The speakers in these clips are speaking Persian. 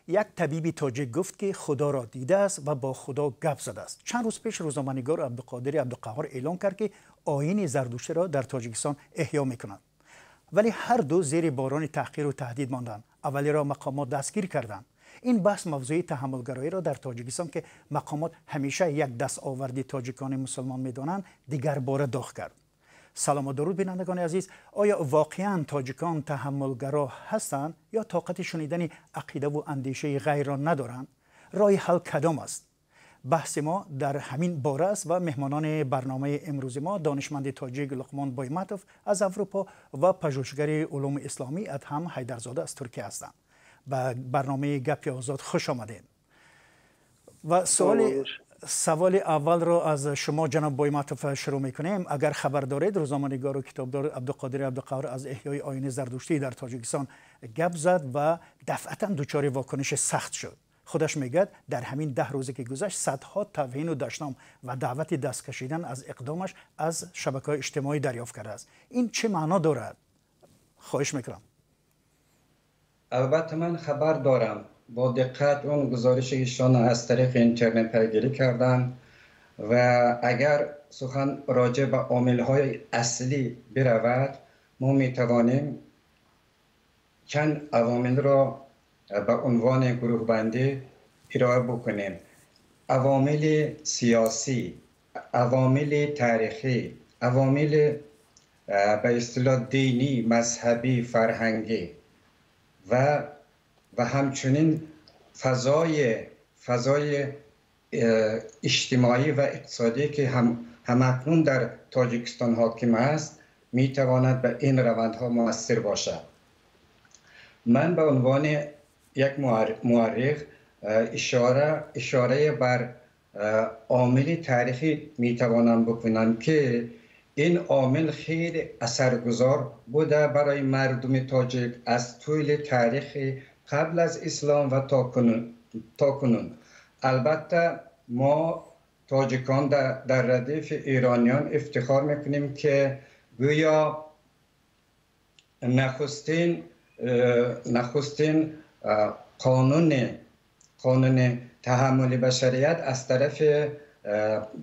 یک طبیب تاجیک گفت که خدا را دیده است و با خدا گپ زده است. چند روز پیش روزنامه‌نگار عبدالقادر عبدالقهار اعلام کرد که آیین زردشتی را در تاجیکستان احیا می‌کنند. ولی هر دو زیر باران تحقیر و تهدید ماندند. اولی را مقامات دستگیر کردند. این بحث موضوع تحملگرایی را در تاجیکستان که مقامات همیشه یک دستاوردی تاجیکان مسلمان می‌دانند دیگر باره داغ کرد. سلام و درود بینندگان عزیز. آیا واقعا تاجیکان تحملگرا هستند یا طاقت شنیدن عقیده و اندیشه غیر را ندارند؟ راه حل کدام است؟ بحث ما در همین باره است و مهمانان برنامه امروز ما دانشمند تاجیک لقمان بایمتوف از اروپا و پژوهشگر علوم اسلامی ادهم حیدرزاده از ترکیه هستند. به برنامه گپ آزاد خوش آمدید. و سوال اول را از شما جناب بایمتوف شروع میکنیم. اگر خبر دارید روزنامه‌نگار و کتابدار عبدالقادر عبدالقهار از احیای آیین زردشتی در تاجیکستان گپ زد و دفعتا دچار واکنش سخت شد. خودش میگه در همین 10 روزی که گذشت صدها توهین و دشنام و دعوت دست کشیدن از اقدامش از شبکه‌های اجتماعی دریافت کرده است. این چه معنا دارد؟ خواهش میکنم. البته من خبر دارم، با دقت اون گزارش ایشان از طریق اینترنت پیگیری کردم و اگر سخن راجع به عامل‌های اصلی برود ما میتوانیم چند عوامل را به عنوان گروه بندی ارائه بکنیم. عوامل سیاسی، عوامل تاریخی، عوامل به اصطلاح دینی، مذهبی، فرهنگی و همچنین فضای اجتماعی و اقتصادی که همکنون در تاجیکستان حاکم است میتواند به این روندها مؤثر باشد. من به عنوان یک مورخ اشاره بر عامل تاریخی میتوانم بکنم که این عامل خیلی اثرگذار بوده برای مردم تاجیک از طول تاریخ قبل از اسلام و تا کنون. البته ما تاجیکان در ردیف ایرانیان افتخار میکنیم که گویا نخستین قانون تحمل بشریت از طرف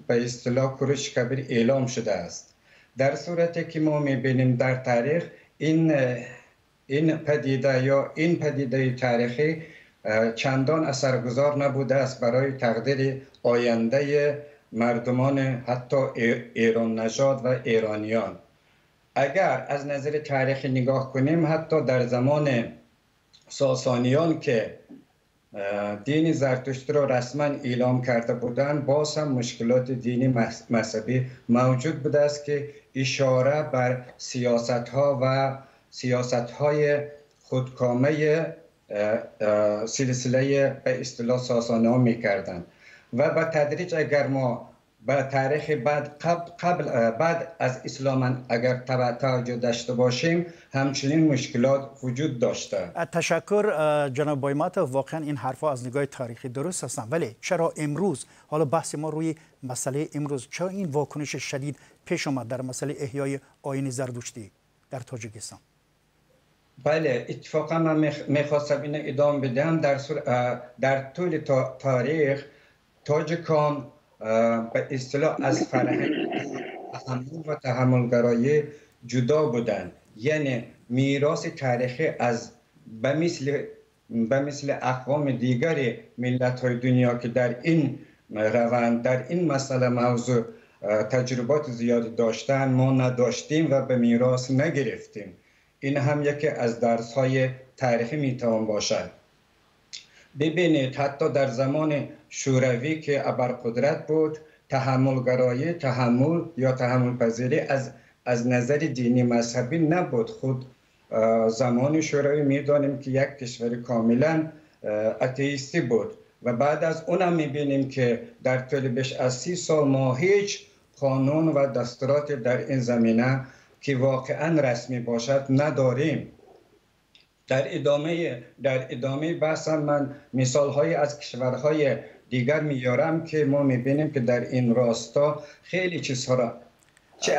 به اصطلاح کوروش کبیر اعلام شده است. در صورتی که ما میبینیم در تاریخ این پدیده تاریخی چندان اثرگذار نبوده است برای تقدیر آینده مردمان حتی ایران نژاد و ایرانیان. اگر از نظر تاریخی نگاه کنیم حتی در زمان ساسانیان که دین زرتشتی را رسما اعلام کرده بودند باز هم مشکلات دینی مذهبی موجود بوده است که اشاره بر سیاست‌های خودکامه سلسله به اصطلاح ساسانیان می‌کردند و به تدریج اگر ما به تاریخ بعد از اسلام اگر توجه داشته باشیم همچنین مشکلات وجود داشته. تشکر جناب بایمتوف. واقعا این حرفا از نگاه تاریخی درست هستند، ولی چرا امروز، حالا بحث ما روی مسئله امروز، چرا این واکنش شدید پیش آمد در مسئله احیای آیین زردشتی در تاجیکستان؟ بله، اتفاقا من میخواستم این ادامه بدم. در طول تاریخ تاجیکان به اصطلاح از فرهنگ تحمل و تحملگرایی جدا بودند. یعنی میراث تاریخی از به مثل اقوام دیگر ملت‌های دنیا که در این روند در این مسئله موضوع تجربات زیادی داشتن ما نداشتیم و به میراث نگرفتیم. این هم یکی از درس‌های تاریخی میتوان باشد. ببینید حتی در زمان شوروی که ابرقدرت بود تحمل یا تحمل پذیری از نظر دینی مذهبی نبود. خود زمان شوروی میدانیم که یک کشور کاملا اتئیستی بود و بعد از اونم میبینیم که در طول بیش از 30 سال ما هیچ قانون و دستورات در این زمینه که واقعا رسمی باشد نداریم. در ادامه بحثم من مثال‌های از کشورهای دیگر میارم که ما میبینیم که در این راستا خیلی چیزها را چه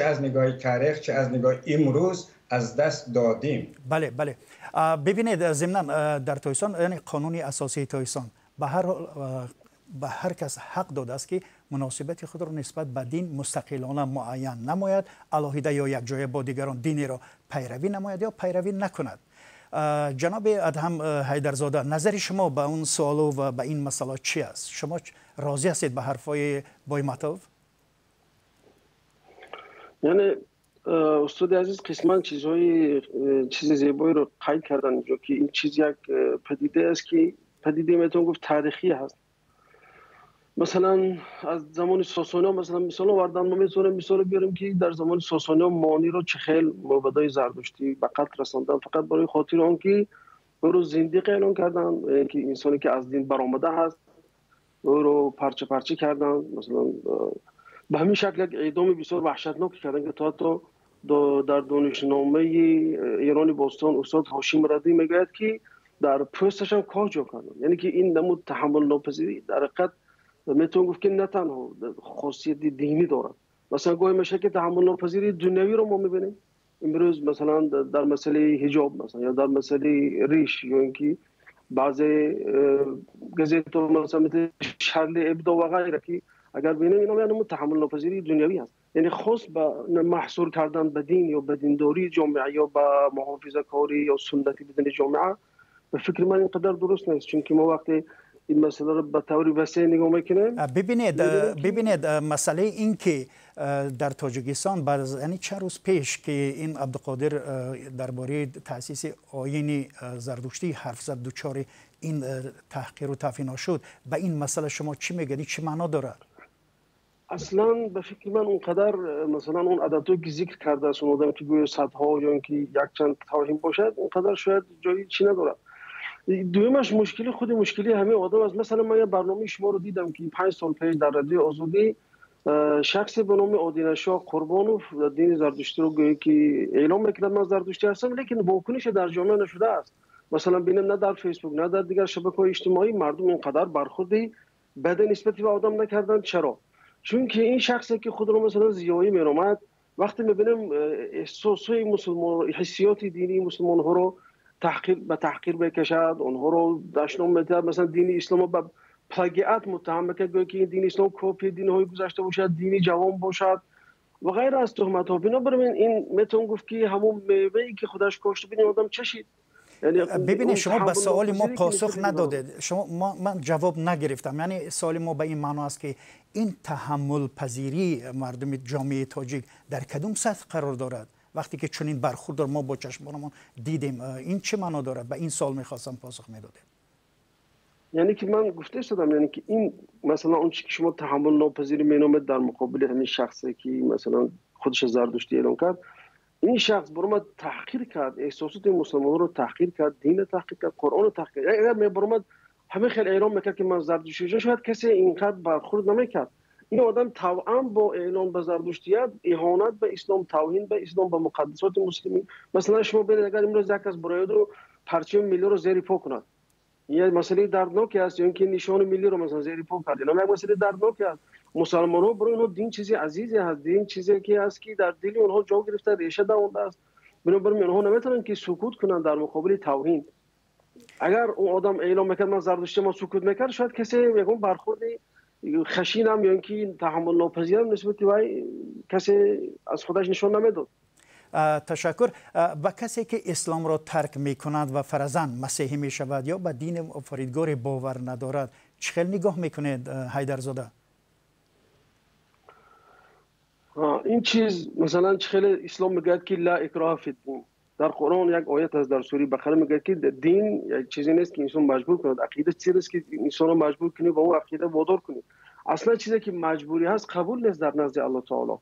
از نگاه تاریخ چه از نگاه امروز از دست دادیم. بله بله. ببینید ضمناً در تویسان یعنی قانون اساسی تویسان به هر کس حق داده است که مناسبت خود را نسبت به دین مستقلانه معین نماید، علاهیده یا یک جای با دیگران دینی را پیروی نماید یا پیروی نکند. جناب ادهم حیدرزاده، نظر شما به اون سوال و به این مسئله چی است؟ شما راضی هستید به حرفای بای مطاف؟ یعنی استاد عزیز قسما چیز زیبایی رو قید کردن اینجا که این چیز یک پدیده است که پدیده میتونم گفت تاریخی هست. مثلا از زمان ساسانی مثلا مثال آوردن، ما میتونیم مثال بیاریم که در زمان ساسانی مانی رو چه خیل موبدای زردشتی به قتل رساندن فقط برای خاطر آن که او رو زندیق اعلام کردن، که انسانی که از دین برآمده هست او رو پرچه پرچه کردن. مثلا به همین شکل یک اعدام بسیار وحشتناک کردن که تا در دانشنامه ایران باستان استاد هاشم ردی میگوید که در پوستش هم کاه جا کردن. یعنی که این نمود تحمل ناپذیری در حقیقت میتونم گفت که نه تنها خاصیت دینی دارد، مثلا گاهی میشه که تحمل ناپذیری دنیوی رو ما میبینیم امروز، مثلا در مسئله حجاب مثلا یا در مسئله ریش، یا اینکه بعضی گزیتو مثلا مثل شرل ابدا و غیره که اگر ببینیم اینا یعنی تحمل ناپذیری دنیوی هست. یعنی خاص به محصور کردن به دین یا به دینداری جامعه یا به محافظه کاری یا سنتی بدن جامعه به فکر من اینقدر درست نیست، چون که ما وقتی این مسئله رو به طور وسیع نگاه میکنیم. ببینید مسئله این که در تاجیکستان بعد از یعنی چند روز پیش که این عبدالقادر درباره تأسیس آیین زردشتی حرف زد، دچار این تحقیر و تفینا شد، به این مسئله شما چی میگید؟ چه معنا دارد؟ اصلا به فکر من اونقدر مثلا اون عددی که ذکر کرده است اون آدم که گویا صدها یا اینکه یک چند توهین باشد اونقدر شاید جایی چی نداره. دویمش مشکلی همه آدم است. مثلا من یه برنامه شما رو دیدم که 5 سال پیش در رادیو آزادی شخصی به نام آدینشاه قربانوف دین زردشتی رو گویا که اعلام میکنه من زردشتی هستم، لیکن واکنش در جامعه نشده است. مثلا ببینم نه در فیسبوک نه در دیگر شبکه‌های اجتماعی مردم اینقدر برخوردی بد نسبتی به آدم نکردن. چرا؟ چون که این شخصی که خود رو مثلا زیایی می‌نامد وقتی می‌بینیم احساسات مسلمان، حسیات دینی مسلمان ها رو تحقیر بکشد، اونها رو دشنام می‌دهد، مثلا دین اسلام رو به پلاگیات متهم می‌کند که دین اسلام کپی دین‌های گذشته باشد، دینی جوان باشد و غیر از تهمت‌ها. بنابراین این میتون گفت که همون میوه‌ای که خودش کاشته ببینید آدم چشید. ببینید شما به سوال ما پاسخ ندادید، من جواب نگرفتم. یعنی سوال ما به این معنا است که این تحمل پذیری مردم جامعه تاجیک در کدوم سطح قرار دارد وقتی که چنین برخورد ما با چشمانمون دیدیم؟ این چه معنا دارد؟ به این سوال میخواستم پاسخ میدادید. یعنی که من گفته شدم یعنی که این مثلا اون چیزی که شما تحمل ناپذیری مینامید در مقابل همین شخصی که مثلا خودش زردشتی اعلام کرد، این شخص برام تحقیر کرد، احساسات مسلمانان رو تحقیر کرد، دین تحقیر کرد، قرآن رو تحقیر کرد. اگر من برام همه خیلی اعلام میکرد که من زردشتی شاید کسی اینقدر برخورد نمیکرد. این آدم توأم با اعلام به زردشتیت اهانت به اسلام، توهین به اسلام، به مقدسات مسلمین. مثلا شما ببینید اگر امروز یک کس برای رو پرچم ملی رو زیر پا کند، یه مسئله دردناکی است، یا اینکه نشان ملی رو مثلا زیر پا کرد، اینا یک مسئله دردناکی است. مسلمان‌ها برای اونها دین چیزی عزیزی هست، دین چیزی که هست که در دل اونها جا گرفته، ریشه دونده است. بنابراین اونها نمیتونن که سکوت کنن در مقابل توهین. اگر اون آدم اعلام میکرد من زردشتی ما سکوت میکرد، شاید کسی میگم برخورد خشین هم یا اینکه تحمل ناپذیر هم نسبت به کسی از خودش نشون نمیداد. تشکر. با کسی که اسلام را ترک می کند و فرضاً مسیحی می شود یا به دین آفریدگار باور ندارد، چه نگاه میکنید حیدرزاده؟ این چیز مثلا چه اسلام میگه که لا اکراه فی الدین. در قرآن یک آیت از در سوره بقره میگه که دین یک چیزی نیست که انسان مجبور کنه، عقیده چیزی است که انسان رو مجبور کنه به اون عقیده وادار کنه. اصلا چیزی که مجبوری هست قبول نیست در نزد الله تعالی.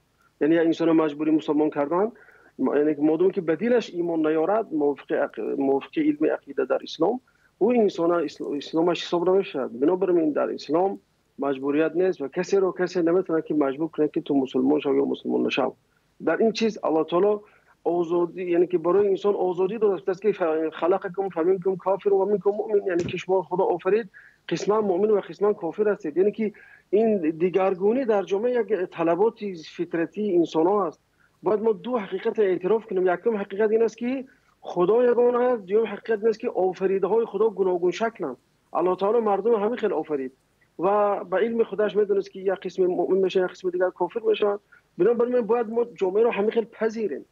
یعنی انسان مجبوری مسلمان کردن، یعنی مادامی که بدیلش ایمان نیارد موافق علم عقیده در اسلام، او انسان اسلامش حساب نمیشه. بنابراین در اسلام مجبوریت نیست و کسی نمیتونه که مجبور کنه که تو مسلمان شو یا مسلمان نشو. در این چیز الله تعالی آزادی، یعنی که برای انسان آزادی داده است که خلقکم فمنکم کافر و منکم مؤمن، یعنی که شما خدا آفرید قسما مؤمن و قسما کافر هستید. یعنی که این دیگرگونی در جامعه یک طلبات فطرتی انسان ها است. باید ما دو حقیقت اعتراف کنیم. یکم حقیقت این است که خدا یگانه است، دوم حقیقت این است که آفریده های خدا گوناگون شکلند. الله تعالی مردم همه خیلی آفرید و به علم خودش میدونست که یک قسم مؤمن میشه، یک قسم دیگر کافر میشن. بنابراین باید ما جامعه رو همه خیلی پذیریم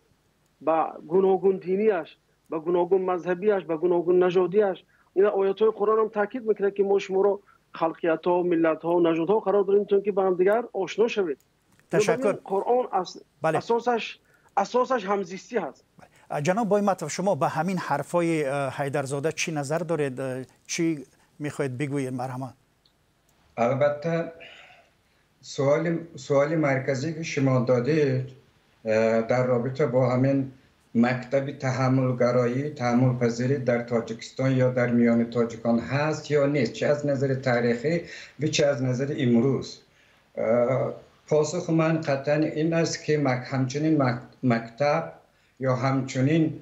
با گوناگون دینیش، با گوناگون مذهبیش، با گوناگون نژادیش. این آیات های قرآن هم تاکید میکنه که ما شما رو خلقیت ها، ملت ها و نژاد ها قرار داریم تا که با هم دیگر آشنا شوید. تشکر. قرآن اساسش همزیستی هست. جناب بای مطلب، شما به همین حرفای حیدرزاده چی نظر دارید؟ چی میخواید بگویید؟ مرحبا. البته سوال مرکزی که شما دادید در رابطه با همین مکتب تحمل پذیری در تاجیکستان یا در میان تاجیکان هست یا نیست، چه از نظر تاریخی و چه از نظر امروز. پاسخ من قطعا این است که همچنین مکتب یا همچنین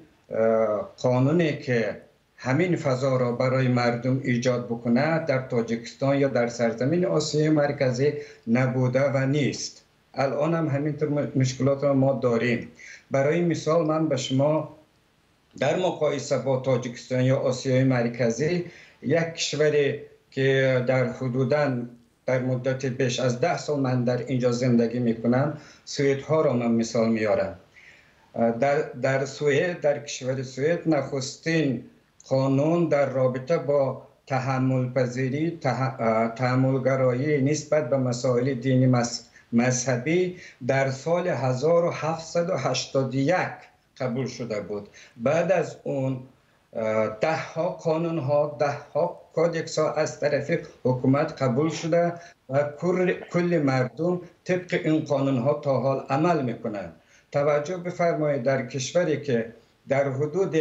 قانونی که همین فضا را برای مردم ایجاد بکنه در تاجیکستان یا در سرزمین آسیای مرکزی نبوده و نیست. الان هم همینطور مشکلات را ما داریم. برای مثال من به شما در مقایسه با تاجیکستان یا آسیای مرکزی، یک کشوری که در حدوداً در مدت بیش از 10 سال من در اینجا زندگی میکنم، سوئد ها را من مثال میارم. در سوئد، در کشور سوئد، نخستین قانون در رابطه با تحملگرایی نسبت به مسائل دینی مذهبی در سال 1781 قبول شده بود. بعد از اون 10 ها قانون ها، 10 ها کودکس ها از طرف حکومت قبول شده و کل مردم طبق این قانون ها تا حال عمل میکنند. توجه بفرمایید، در کشوری که در حدود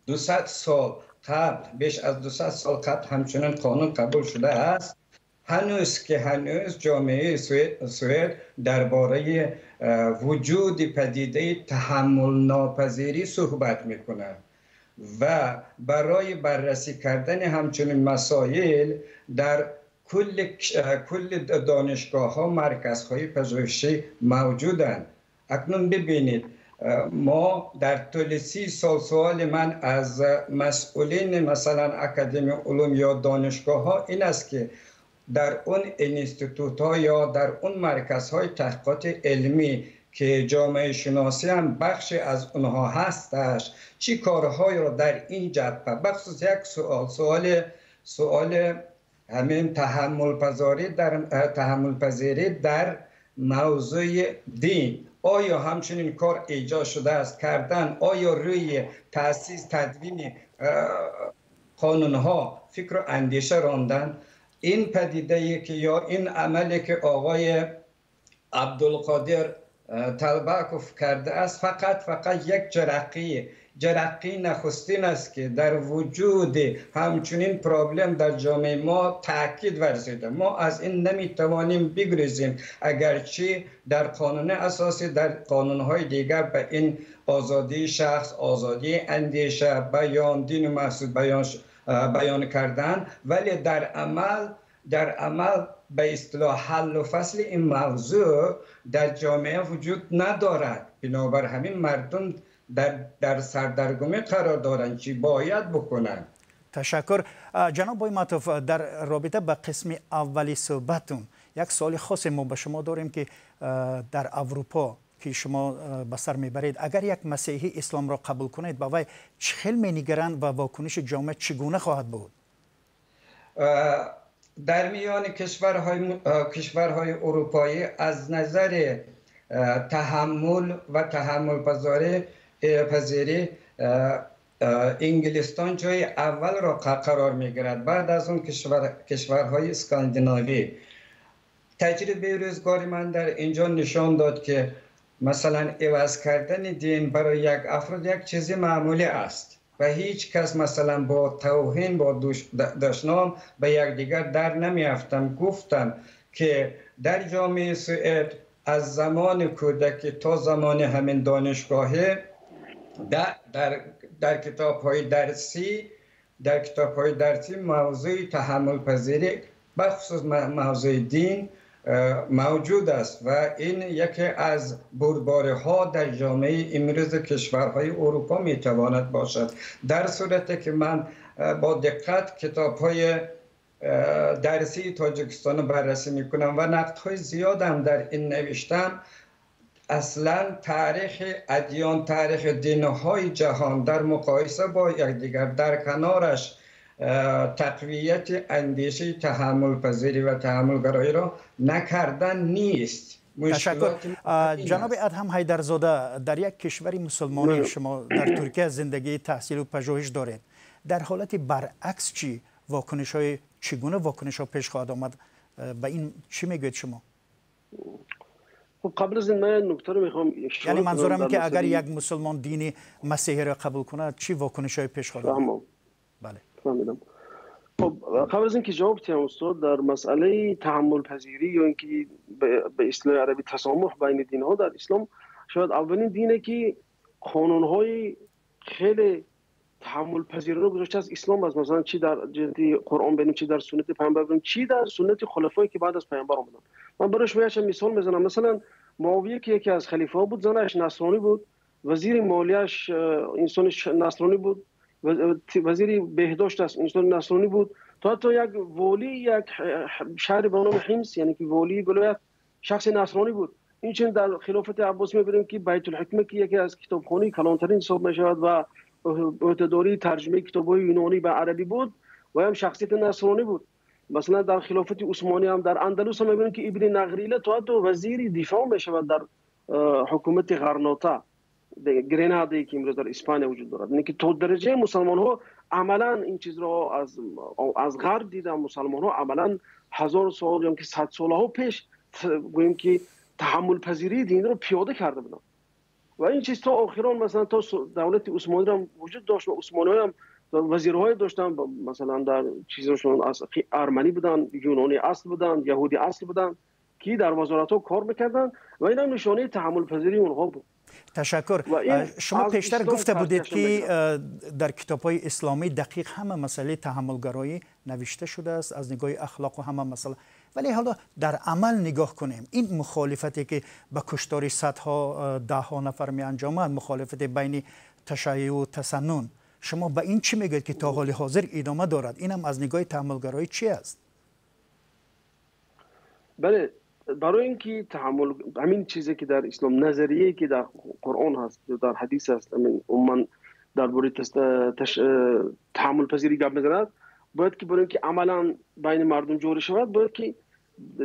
200 سال قبل، بیش از 200 سال قبل همچنان قانون قبول شده است، هنوز جامعه سوئد درباره وجود پدیده تحمل ناپذیری صحبت میکنه و برای بررسی کردن همچنین مسائل در کل دانشگاه ها مرکزهای پژوهشی موجودند. اکنون ببینید، ما در طول 30 سال سوال من از مسئولین مثلا اکادمی علوم یا دانشگاه ها این است که در اون انستیتوت ها یا در اون مرکزهای تحقیقات علمی که جامعه شناسی هم بخشی از اونها هستش، چی کارهایی را در این جبهه، بخصوص یک سوال همین تحمل پذیری در موضوع دین، آیا همچنین کار ایجاد شده است کردن؟ آیا روی تأسیس تدوین قانونها فکر و اندیشه راندن؟ این پدیده که یا این عملی که آقای عبدالقادر طلبکوف کرده است فقط یک جرقی نخستین است که در وجود همچنین پرابلم در جامعه ما تاکید ورزیده. ما از این نمیتوانیم بگریزیم، اگرچه در قانون اساسی، در قانونهای دیگر به این آزادی شخص، آزادی اندیشه، بیان، دین و محسوس بیان کردن، ولی در عمل به اصطلاح حل و فصل این موضوع در جامعه وجود ندارد. بنابر همین مردم در سردرگمی قرار دارند، چی باید بکنند. تشکر. جناب بای مطلف، در رابطه با قسم اولی صحبتون یک سوال خاص ما به شما داریم که در اروپا که شما به سر میبرید، اگر یک مسیحی اسلام را قبول کنید با وی چه خیلی می‌نگرند و واکنش جامعه چگونه خواهد بود؟ در میان کشورهای اروپایی از نظر تحمل و تحمل پذیری انگلستان جای اول را قرار میگیرد، بعد از اون کشورهای اسکاندیناوی. تجربه روزگاری من در اینجا نشان داد که مثلا عوض کردن دین برای یک افراد یک چیز معمولی است و هیچ کس مثلا با توهین، با دشنام به یکدیگر در نمیافتم. گفتم که در جامعه سوئد از زمان کودکی تا زمان همین دانشگاهی در کتاب‌های درسی موضوع تحمل پذیری بخصوص موضوع دین موجود است و این یکی از بردباری‌ها در جامعه امروز کشورهای اروپا میتواند باشد. در صورتی که من با دقت کتاب‌های درسی تاجیکستان بررسی میکنم و نقدهای زیادم در این نوشتم، اصلا تاریخ ادیان، تاریخ دین‌های جهان در مقایسه با یکدیگر، در کنارش تقویت اندیشه تحمل پذیری و تحمل گرایی را نکردن نیست. تشکر. جناب ادهم حیدرزاده، در یک کشور مسلمانی شما در ترکیه زندگی، تحصیل و پژوهش دارید. در حالت برعکس چگونه واکنش ها پیش خواهد آمد؟ به این چی میگوید شما؟ خب قبل از این من نکته رو میخوام یعنی منظورم که اگر یک مسلمان دین مسیحی را قبول کند چی واکنش های پیش خواهد آمد؟ بله فهمیدم. خب قبل از اینکه جواب بدم استاد، در مسئله تحمل پذیری یا اینکه به اصطلاح عربی تسامح بین دین ها در اسلام، شاید اولین دینه که قانون های خیلی تحمل پذیری رو گذاشته از اسلام است. مثلا چی در قرآن ببینیم، چی در سنت پیامبر ببینیم، چی در سنت خلفایی که بعد از پیامبر اومدن. من برای شما یه مثال میزنم. مثلا معاویه که یکی از خلیفه ها بود، زنش نصرانی بود، وزیر مالیش انسان نصرانی بود، وزیر بهداشت است انسان نصرانی بود، تا حتی یک والی یک شهر به نام حمص، یعنی که والی ولایت، شخص نصرانی بود. این چنین در خلافت عباسی می‌بینیم که بیت الحکمه که یکی از کتابخوانی کلانترین حساب می‌شود و عهده‌داری ترجمه کتاب‌های یونانی به عربی بود و هم شخصیت نصرانی بود. مثلا در خلافت عثمانی هم در اندلس هم می‌بینیم که ابن نغریله تا حتی وزیر دفاع می‌شود در حکومت غرناطه گریناده که امروز در اسپانیا وجود دارد. یعنی که تا درجه مسلمان‌ها عملاً این چیز را از غرب دیدن. مسلمان‌ها عملاً 1000 سال یا که 100 سال‌ها پیش گوییم که تحمل پذیری دین رو پیاده کرده بودن و این چیز تا آخران مثلا تا دولت عثمانی هم وجود داشت و عثمانی هم وزیرهای داشتن، مثلا در چیزشون از ارمنی بودن، یونانی اصل بودن، یهودی اصل بودن که در وزارت‌ها کار می‌کردن و این هم نشانه تحمل پذیری اونها بود. تشکر. شما پیشتر گفته بودید که در کتاب‌های اسلامی دقیق همه مسئله تحملگرایی نوشته شده است از نگاه اخلاق و همه مسئله، ولی حالا در عمل نگاه کنیم، این مخالفتی که به کشتار صدها ده‌ها نفر می انجامد، مخالفت بین تشیع و تسنن، شما به این چی میگید که تا حال حاضر ادامه دارد؟ اینم از نگاه تحملگرایی چی است؟ بله، برای اینکه تحمل، همین چیزی که در اسلام، نظریه‌ای که در قرآن هست یا در حدیث هست، عموما درباره تحمل پذیری گپ می‌زند، باید که برای اینکه عملا بین مردم جوری شود، باید که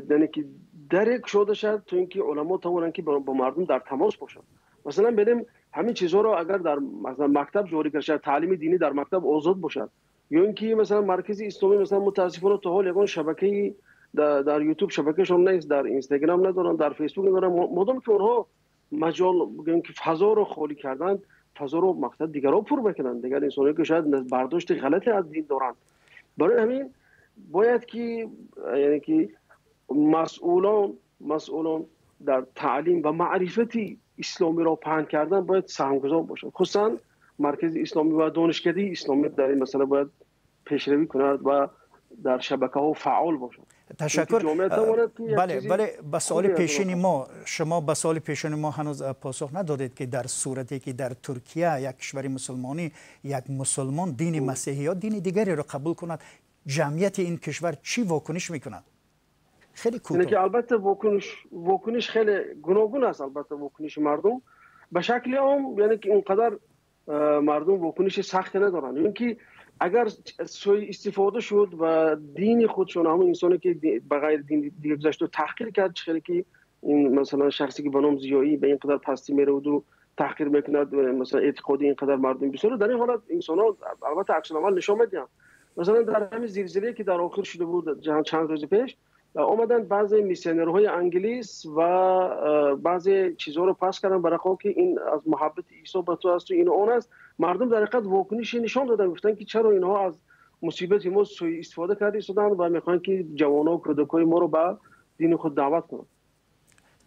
یعنی که درک شده شد تو اینکه علما توانند که با مردم در تماس باشند. مثلا بریم همین چیزها رو اگر در مثلا مکتب جوری کرد، تعلیم دینی در مکتب آزاد باشد، یا اینکه مثلا مرکز اسلامی مثلا متاسفانه تا حال یگان شبکه در یوتیوب شبکهشون نیست، در اینستاگرام ندارن، در فیسبوک ندارن، مادام که اونها مجال بگیم که فضا رو خالی کردن، فضا رو مقصد دیگرها پر بکنن، دیگر انسانی که شاید برداشت غلطی از دین دارن. برای همین باید که یعنی که مسئولان در تعلیم و معرفت اسلامی را پهن کردن باید سهمگذار باشند. خصوصا مرکز اسلامی و دانشکده اسلامی در این مسئله باید پیشروی کند و در شبکه‌ها فعال باشند. تشکر. بله، به سوال پیشین ما، شما به سوال پیشین ما هنوز پاسخ ندادید که در صورتی که در ترکیه یک کشور مسلمانی یک مسلمان دین مسیحی یا دین دیگری را قبول کند، جمعیت این کشور چی واکنش میکند؟ خیلی کوتاه. یعنی که البته واکنش خیلی گوناگون است. البته واکنش مردم به شکل عام یعنی که اینقدر مردم واکنش سخت ندارن. یعنی که اگر سوء استفاده شد و دین خودشون، همون انسانی که به غیر دین دیگه گذاشت و تحقیر کرد، چه که این مثلا شخصی که به نام زیایی به این قدر پستی میره و تحقیر میکند، مثلا اعتقادی اینقدر مردم بسیار، در این حالت انسان‌ها البته عکس العمل نشون میدن. مثلا در همین زلزله که در آخر شده بود چند روز پیش، اومدن بعضی میسیونرهای انگلیس و بعضی چیزها رو پس کردن برای که این از محبت عیسی به تو است و این اون است. مردم در حقیقت واکنش نشان دادن، گفتن که چرا اینها از مصیبت ما سوء استفاده کرده شدن و میخوان که جوانان و کودکای ما رو به دین خود دعوت کنند.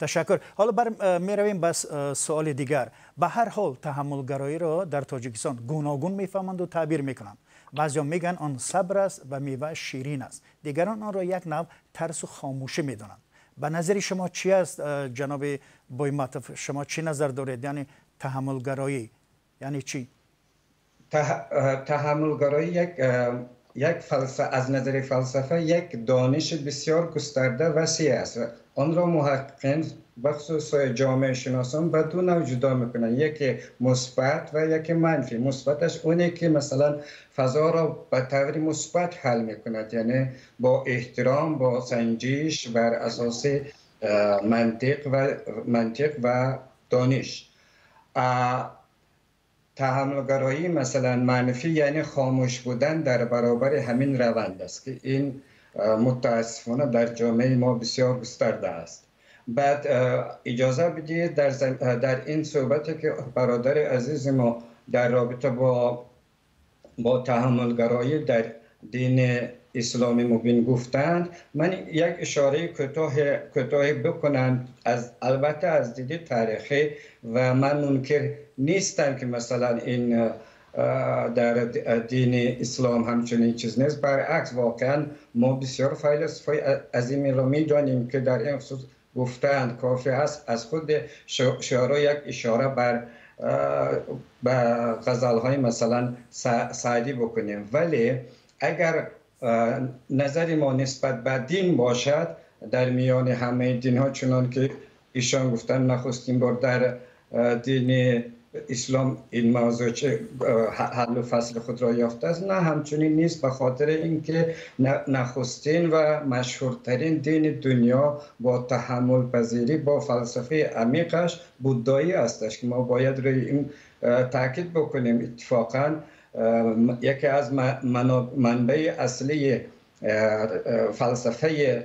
تشکر. حالا میرویم بس سوال دیگر. به هر حال تحملگرایی را در تاجیکستان گوناگون میفهمند و تعبیر میکنند. بعضیا میگن آن صبر است و میوه شیرین است، دیگران آن را یک نوع ترس و خاموشی میدانند. به نظر شما چی است جناب بویماتوف؟ شما چی نظر دارید؟ یعنی تحملگرایی یعنی چی؟ تحملگرایی یک از نظر فلسفه یک دانش بسیار گسترده وسیع است. آن را محققین بخصوص جامعه شناسان به دو نوع جدا میکنن، یکی مثبت و یکی منفی. مثبتش اونه که مثلا فضا را به طور مثبت حل میکند، یعنی با احترام، با سنجش بر اساس منطق و دانش. تحملگرایی مثلا منفی یعنی خاموش بودن در برابر همین روند است که این متاسفانه در جامعه ما بسیار گسترده است. بعد اجازه بدید در این صحبتی که برادر عزیز ما در رابطه با تحملگرایی در دین اسلامی مبین گفتند، من یک اشاره کوتاه بکنم. البته از دید تاریخی و من منکر نیستم که مثلا این در دین اسلام همچنین چیز نیست. برعکس واقعا ما بسیار فیلسوفای عظیمی را می‌دانیم که در این خصوص گفتند. کافی است از خود شعرا یک اشاره به غزل‌های مثلا سعدی بکنیم. ولی اگر نظر ما نسبت به دین باشد، در میان همه دین ها چنان که ایشان گفتن نخستین بار در دین اسلام این موضوع حل و فصل خود را یافته است، نه همچنین نیست. به خاطر اینکه نخستین و مشهورترین دین دنیا با تحمل پذیری، با فلسفه عمیقش بودایی هستش که ما باید روی این تاکید بکنیم. اتفاقاً یکی از منبع اصلی فلسفه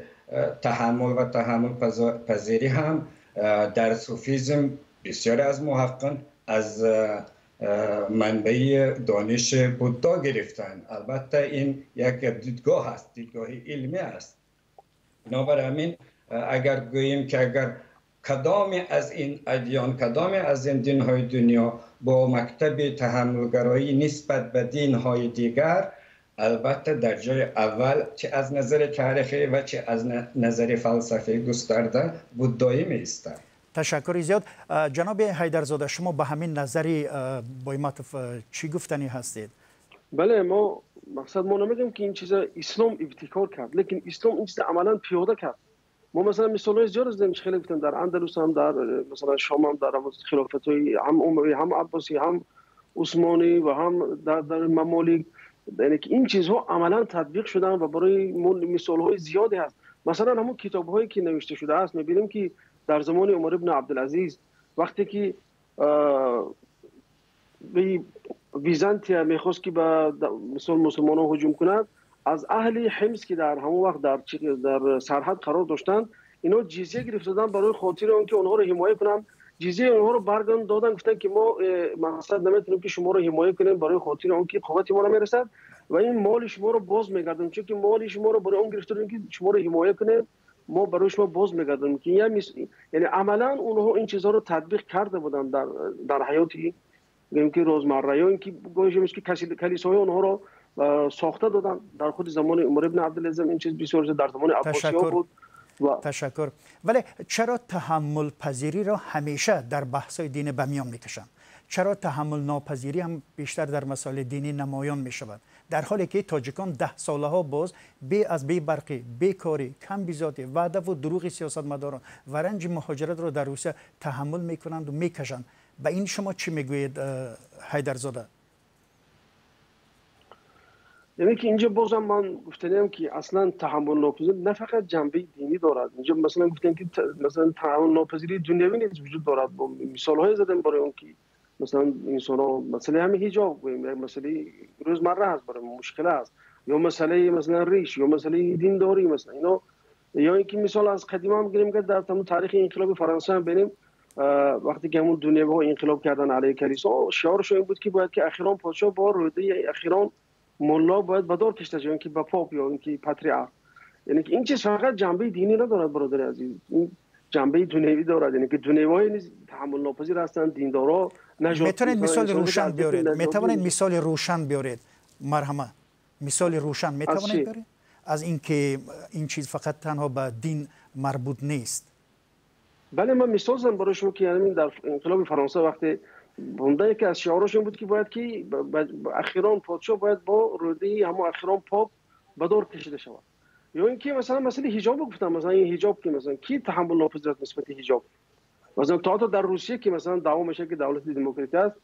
تحمل و تحمل پذیری هم در صوفیزم بسیار از محققان از منبع دانش بودا گرفتن. البته این یک دیدگاه است، دیدگاه علمی است. بنابراین اگر گوییم که اگر کدام از این ادیان، کدام از این دین‌های دنیا با مکتب تحملگرایی نسبت به دین‌های دیگر، البته در جای اول چه از نظر تاریخی و چه از نظر فلسفی گسترده بودایی می‌ایستد. تشکر زیاد. جناب حیدرزاده، شما به همین نظری بویماتوف چی گفتنی هستید؟ بله، ما نمیگیم که این چیزا اسلام ابتکار کرد، لیکن اسلام این چیز عملا پیاده کرد. ما مثلا مثالای زیاد از داریم، خیلی گفتم در اندلس هم، در مثلا شام هم، در خلافت‌های هم اموی، هم عباسی، هم عثمانی و هم در ممالک، یعنی که این چیزها عملا تطبیق شدن و برای مثال‌های زیادی هست. مثلا همون کتاب‌هایی که نوشته شده است می‌بینیم که در زمان عمر ابن عبدالعزیز وقتی که به بیزانتیا می‌خواست که به مسلمانان هجوم کند، از اهل حمص که در همون وقت در سرحد قرار داشتند، اینا جزیه گرفتن برای خاطر اینکه اونها رو حمایت کنن. جزیه اونها رو برگردوندن دادن، گفتن که ما مقصد نمیتونیم که شما رو حمایت کنیم برای خاطر اینکه قوت ما رو میرسد و این مال شما رو باز میگردن، چون که مال شما رو برای اون گرفتن که شما رو حمایت کنیم، ما برای شما باز میگردیم. که یعنی عملا اونها این چیزها رو تطبیق کرده بودن در حیاتی که روزمره، یا اینکه گویش که کلیساهای اونها رو ساخته دادن. در خود زمان عمر ابن عبدالعزیز این چیز بسیار در زمان عباسی‌ها بود. تشکر. ولی چرا تحمل پذیری را همیشه در بحث‌های دین به میان میکشند؟ چرا تحمل ناپذیری هم بیشتر در مسائل دینی نمایان میشود، در حالی که تاجیکان 10 ساله ها باز بی برقی، بیکاری، کم بیزاتی، وعده و دروغ سیاستمداران و رنج مهاجرت را در روسیه تحمل میکنند و میکشند؟ به این شما چی میگویید حیدرزاده؟ یعنی که اینجا بازم من گفتنیم که اصلا تحمل ناپذیری نه فقط جنبه دینی دارد. اینجا مثلا گفتن که مثلا تحمل ناپذیری دنیوی نیز وجود دارد. با مثال‌های زدن برای اون که مثلا انسان‌ها مسئله همین حجاب، مسئله روزمره هست، برای مشکل است، یا مسئله مثلا ریش، یا مسئله دینداری، مثلا اینا. یا اینکه مثال از قدیم هم بگیریم که در تمام تاریخ انقلاب فرانسه هم ببینیم، وقتی که همون دنیاها انقلاب کردن علیه کلیسا، شعارشون این بود که باید که اخیراً پادشاه با روده اخیراً ملا باید بدار کشته شود، که با پاپ یا اینکه پاتریارک. یعنی که این چیز فقط جنبه دینی ندارد برادر عزیز، این جنبه دنیوی دارد. یعنی که دنیوی نیز تحمل ناپذیر هستند، دیندارا نجات. میتونید مثال روشن بیارید؟ میتونید مثال روشن بیارید؟ مرحمت، مثال روشن میتونید بیارید از اینکه این چیز فقط تنها به دین مربوط نیست. بله، من مثال زدم برای شما که یعنی در انقلاب فرانسه وقتی بنده یکی از شعارش این بود که باید که اخیران پادشاه باید با روده همون اخیران پاپ به دور کشیده شود. یا اینکه مثلا مسئله حجاب گفتم، مثلا این حجاب که مثلا کی تحمل ناپذیر است نسبت حجاب. مثلا تا در روسیه که مثلا دعوا میشه که دولت دموکراتی است،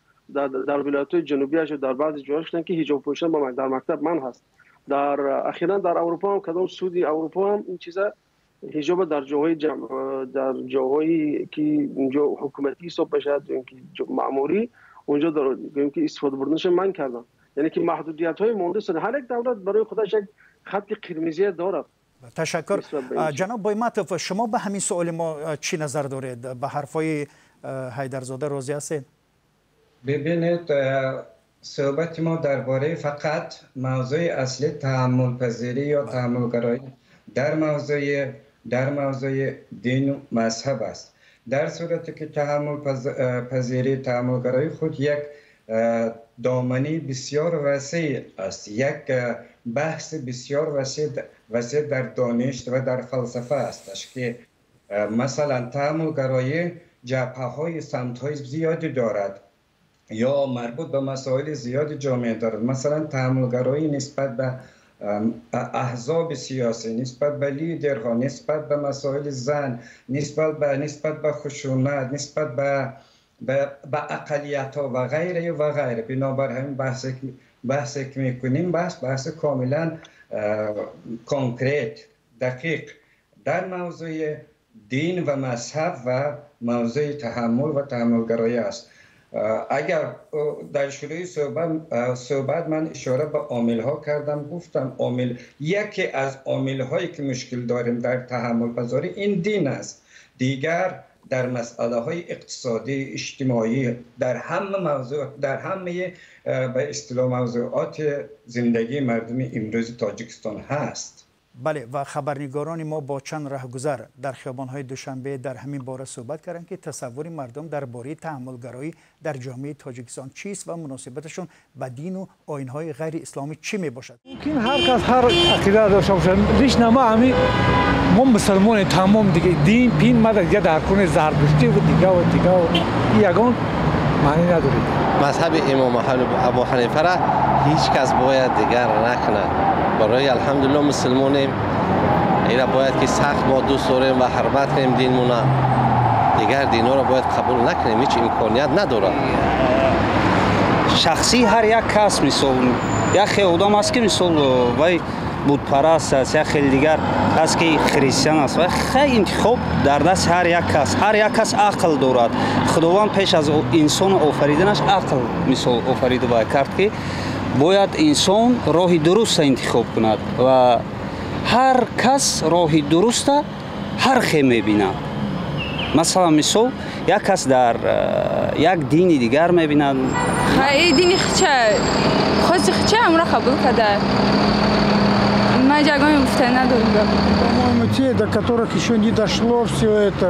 در ولایت‌های جنوبیش و در بعضی جاها گفتن که حجاب پوشیدن در مکتب من هست. در اخیراً در اروپا هم کدام سعودی اروپا هم این چیزا حجاب در جاهایی که اونجا حکومتی حساب بشه اینکه مأموری اونجا دارن که استفاده بردنش من کردن. یعنی که محدودیت‌های مونده سن هر یک دولت برای خودش یک خط قرمزی دارد. تشکر. جناب بایماتوف، شما به همین سوال ما چی نظر دارید؟ به حرفای حیدرزاده راضی هستید؟ ببینید، صحبت ما درباره فقط موضوع اصلی تحمل پذیری یا تحمل گرایی در موضوع دین و مذهب است. در صورتی که تحمل پذیری، تحمل گرایی خود یک دامنی بسیار وسیع است، یک بحث بسیار وسیع در دانش و در فلسفه است که مثلا تحمل گرایی جبهه‌های سمت‌های زیادی دارد یا مربوط به مسائل زیادی جامعه دارد. مثلا تحمل گرایی نسبت به احزاب سیاسی، نسبت به لیدرها، نسبت به مسائل زن، نسبت به خشونت، نسبت به اقلیت‌ها و غیره و غیره. بنابر همین بحثی که میکنیم بحث کاملا کنکریت، دقیق در موضوع دین و مذهب و موضوع تحمل و تحمل گرایی است. اگر در شروع صحبت من اشاره به عامل ها کردم، گفتم یکی از عامل هایی که مشکل داریم در تحمل پذیری این دین است. دیگر در مسئله های اقتصادی، اجتماعی، در همه به اصطلاح موضوعات زندگی مردم امروز تاجیکستان هست. بله، و خبرنگاران ما با چند رهگذر در خیابان‌های دوشنبه در همین باره صحبت کردند که تصور مردم درباره تحمل‌گرایی در جامعه تاجیکستان چیست و مناسبتشون با دین و آیین‌های غیر اسلامی چی میباشد. ممکن هر کس هر عقیده داشته باشه. ریش نما همین ما مسلمان تمام دیگه دین پین ما دیگه در کنه زرتشتی و دیگه یگان معنی نداره. مذهب امام ابو حنیفه را هیچ کس باید دیگر نکنه. برای الحمدلله مسلمانیم، اینا باید که سخت ما دوست داریم و حرمت کنیم دینمونه. دیگر دینا را باید قبول نکنیم، هیچ امکانیت نداره. شخصی هر یک کس مثال یک خیلی آدم است که مثال وای بود پرست است، یا خیلی دیگر است که خریستیان است و خیلی انتخاب در دست هر یک کس عقل دارد. خداوند پیش از انسان آفریدنش عقل مثال آفریده باید کرد که باید انسان راه درست انتخاب کند و هر کس راه درست هر خیلی میبیند. مثلا مثال یک کس در یک دینی دیگر میبیند. این دینی خاصی خچه همون را قبول کرده. Мы жагаем постоянно друга. По-моему, те, до которых еще не дошло все это.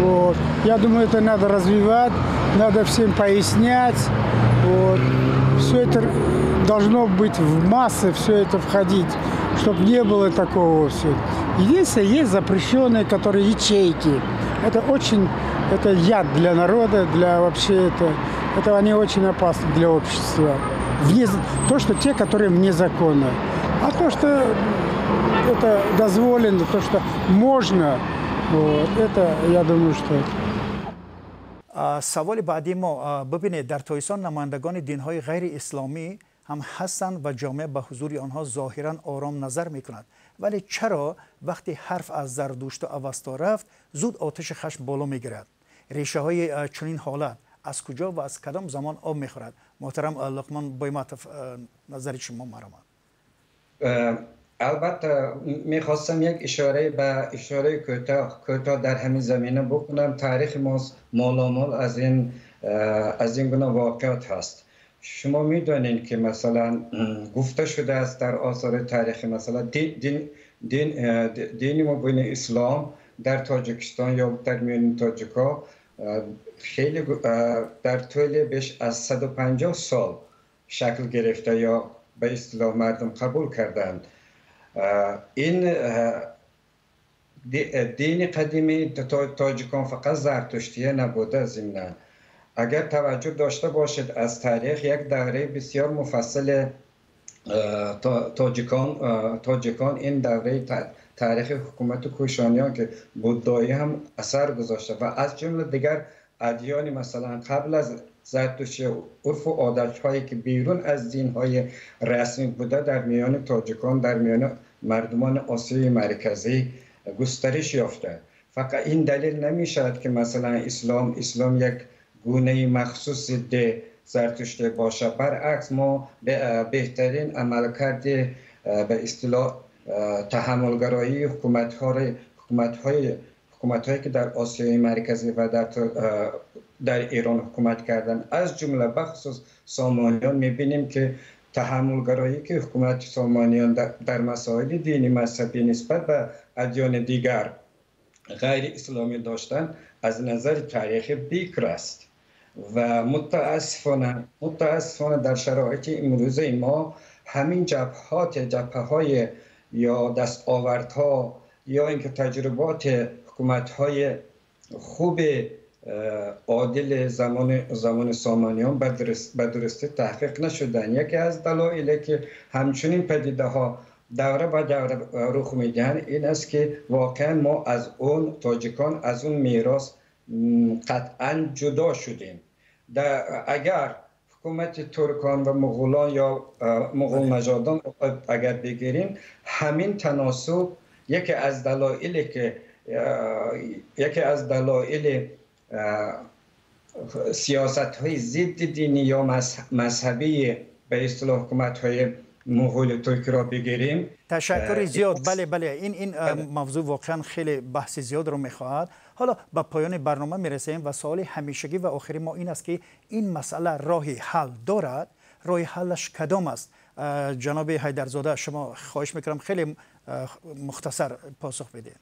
Вот. Я думаю, это надо развивать, надо всем пояснять. Вот. Все это должно быть в массы, все это входить, чтобы не было такого все. Единственное, есть запрещенные, которые ячейки. Это яд для народа, для вообще это они очень опасны для общества. То, что те, которые вне закона. А то, что это дозволено, то, что можно, вот, это, я думаю, что... سوال بعدی ما ببینید، در تاجیکستان نمایندگان دین‌های غیر اسلامی هم هستند و جامعه به حضور آنها ظاهراً آرام نظر می‌کند، ولی چرا وقتی حرف از زردشت و اوستا رفت زود آتش خشم بالا می‌گیرد؟ ریشه های چنین حالت از کجا و از کدام زمان آب می‌خورد؟ محترم لقمان بایماتوف، نظر شما مرحبا. البته میخواستم یک اشاره کوتاه در همین زمینه بکنم. تاریخ مالامال از این گونه واقعات هست. شما میدونید که مثلا گفته شده است در آثار تاریخی، مثلا دین مبین اسلام در تاجیکستان یا در میان تاجیکا خیلی در طول بیش از 150 سال شکل گرفته یا به اصطلاح مردم قبول کردند. این دین قدیمی تاجیکان فقط زرتشتیه نبوده. ضمن اگر توجه داشته باشید از تاریخ، یک دوره بسیار مفصل تاجیکان این دوره تاریخ حکومت کوشانیان که بودایی هم اثر گذاشته و از جمله دیگر ادیان مثلا قبل از زرتشتی عرف و عادت‌هایی که بیرون از دین‌های رسمی بوده در میان تاجیکان، در میان مردمان آسیای مرکزی گسترش یافته. فقط این دلیل نمی‌شود که مثلا اسلام یک گونه مخصوص ده زرتشتی باشه. برعکس ما بهترین عملکرد به اصطلاح تحملگرایی حکومت‌هایی که در آسیای مرکزی و در ایران حکومت کردن، از جمله بخصوص سامانیان، می‌بینیم که تحملگرایی که حکومت سامانیان در مسائل دینی مذهبی نسبت به ادیان دیگر غیر اسلامی داشتن از نظر تاریخی بیکر است و متاسفانه در شرایط امروزه ما همین جبهه‌های یا دستاوردها یا اینکه تجربات حکومت‌های خوب عادل زمان سامانیان به درستی تحقیق نشدن. یکی از دلایلی که همچنین پدیده ها دوره به دوره رخ میدن این است که واقعا ما از اون تاجیکان از اون میراث قطعا جدا شدیم. اگر حکومت ترکان و مغولان یا مغول نژادان اگر بگیریم، همین تناسب یکی از دلایل سیاست های ضد دینی یا مذهبی به اصطلاح حکومت های مغول ترکی را بگیریم. تشکر زیاد. بله این موضوع واقعا خیلی بحث زیاد رو میخواهد. حالا به پایان برنامه میرسیم و سوال همیشگی و آخری ما این است که این مسئله راهی حل دارد؟ راه حلش کدام است؟ جناب حیدرزاده شما خواهش میکنم خیلی مختصر پاسخ بدید.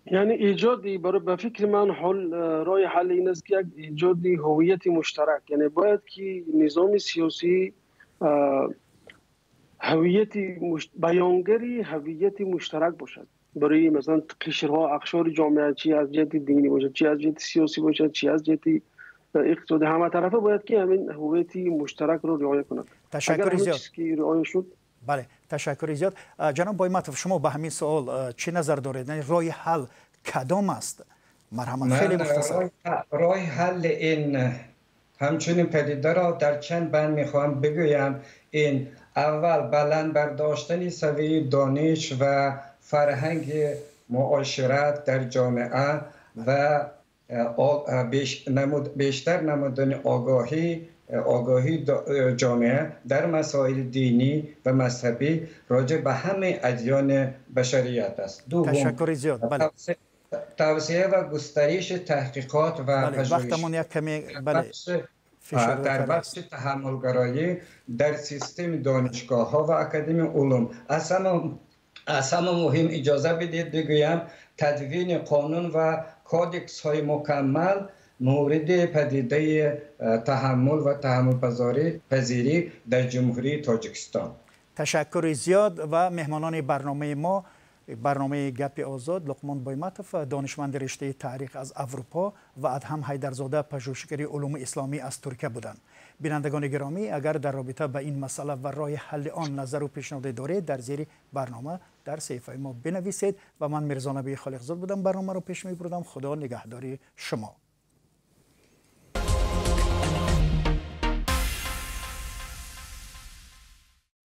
یعنی ایجادی به فکر من راه حل این است که یک ایجادی هویت مشترک، یعنی باید که نظام سیاسی بیانگری هویت مشترک باشد برای مثلا قشرها اقشار جامعه، چی از جهت دینی باشد، چی از جهت سیاسی باشد، چی از جهت اقتصادی، همه طرفه باید که همین هویت مشترک رو رعایت کنند. تشکر زیاد. که رعایت شد. بله تشکر زیاد. جناب بایمتوف شما به همین سوال چه نظر دارید؟ یعنی راه حل کدام است؟ مرحمت خیلی مختصر. راه حل این همچنین پدیده را در چند بند میخوام بگویم. این اول بلند برداشتن سویه دانش و فرهنگ معاشرت در جامعه و بیشتر نمودن آگاهی جامعه در مسائل دینی و مذهبی راجع به همه ادیان بشریت است. تشکر زیاد. بله. توسعه و گسترش تحقیقات و وقتمون یک کمی در بخش تحملگرایی در سیستم دانشگاه ها و اکادمی علوم. از همه مهم اجازه بدید بگویم تدوین قانون و کودکس های مکمل مورد پدیده تحمل و تحمل پذیری در جمهوری تاجیکستان. تشکر زیاد. و مهمانان برنامه ما، برنامه گپ آزاد، لقمان بایمتوف دانشمند رشته تاریخ از اروپا و ادهم حیدرزاده پژوهشگر علوم اسلامی از ترکیه بودند. بینندگان گرامی، اگر در رابطه به این مسئله و راه حل آن نظر و پیشنهاد دارید در زیر برنامه در صفحه ما بنویسید. و من میرزا نبی خالقزاد بودم، برنامه رو پیش میبردم. خدا نگهداری شما.